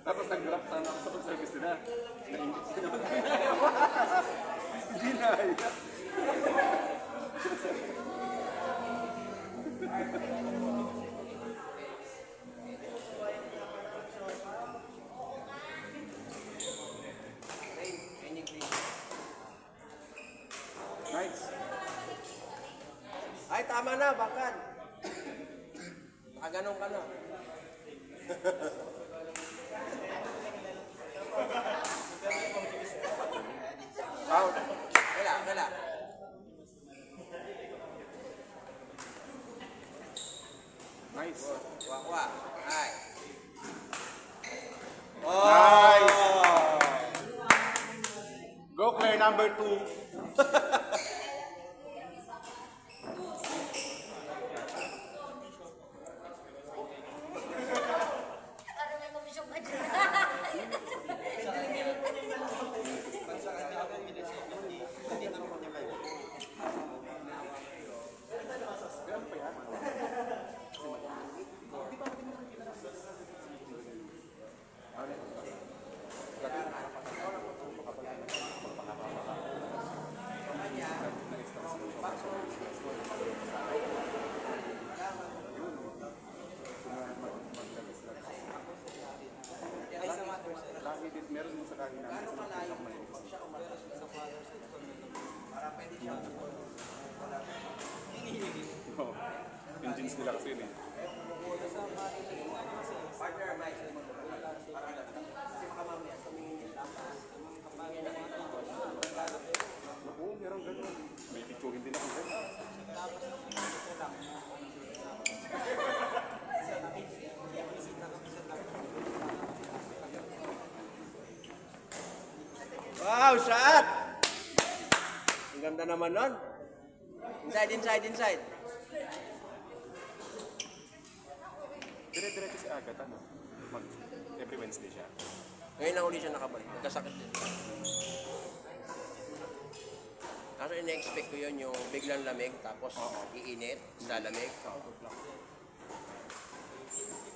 Tapos nag-drop sana ako sa pag-service nila. Naingit sila. Hindi na. Nice. Ay, tama na, bakad. Nakaganon ka na. Out. Kala. Nice. Wakwa. Ay. Nice. Go Claire number 2. Meron mo sa kanya namin. Yung jeans nila kasi yun eh. Partner, Mike. Naku, meron ganun. May picturin din ako ganun. Wow, shot! Ang ganda naman nun. Inside. Dire-diretso si Agatha, no? Every Wednesday siya. Ngayon lang uli siya nakabalik. Nagkasakit din. Kaso ina-expect ko yun, yung biglang lamig, tapos iinit, lalamig.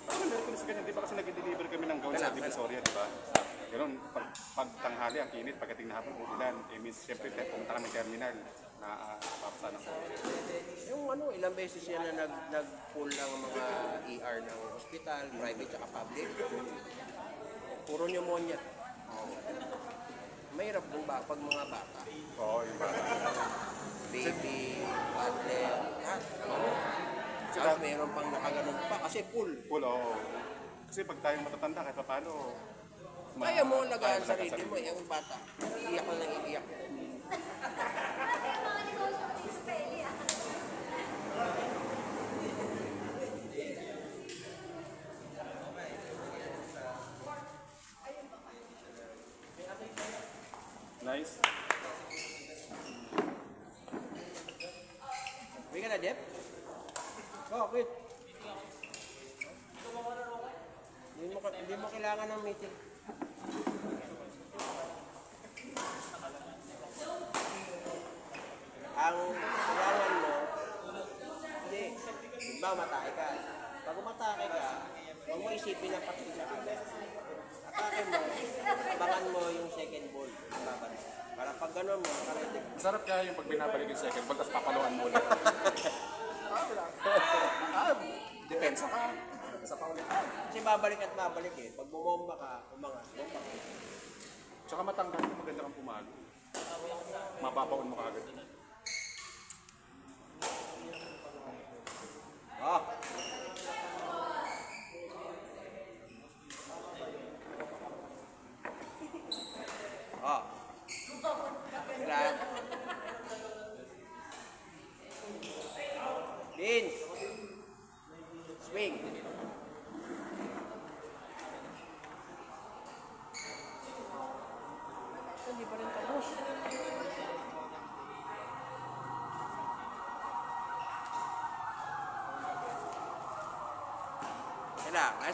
Parang meron ko na sa ganyan, di ba kasi nag-deliver kami ng gawin sa Divisoria, di ba? Ganun, pag tanghali, ang init, pagdating na hapon, uulan. Eh, means, syempre, pumunta kami ng terminal na papasa ng Yung ilang beses yan na nag-pull ang mga ER ng hospital, private at public. Puro pneumonia. Mahirap kung pag mga bata. Oo, yung bata. Baby, toddler, lahat. Tapos mayroon pang nakaganon pa kasi full. Full, oo. Kasi pag tayong matatanda, kahit pa paano, Kaya mo lagaan sa sarili mo, yung bata. Iiyak na iiyak. nice. Uwi ka na, Jeff? Bakit? Hindi mo kailangan ng meeting. Ang kailangan mo, hindi, ba matake ka. Pag umatake ka, huwag mo isipin na pati sa kanya. Atake mo, abangan mo yung second ball. Para pag gano'n mo, nakarating. Masarap kaya yung pag binabalik yung second ball, tapos papaluan mo ulit. Depensa ka. Sa pa ulit. Kasi babalik at babalik eh. Pag bumomba ka, umangas, bomba ka. Tsaka matanggal mo, maganda kang pumalo. Mababaon mo kagad. Ah! Ah! Kailangan. Din! Swing! Hindi pa rin tapos.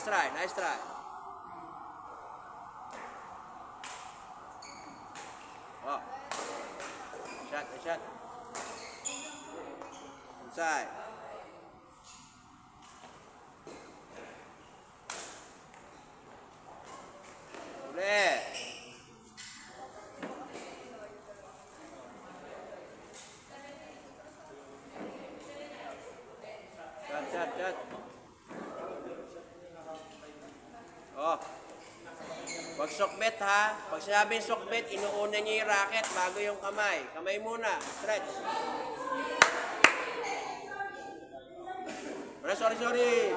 Nice try. Oh. Shot. Inside. Shot. Oh. Pag sokbet ha. Pag sinabing sokbet, inuuna niyo yung racket bago yung kamay. Kamay muna. Stretch. Sorry.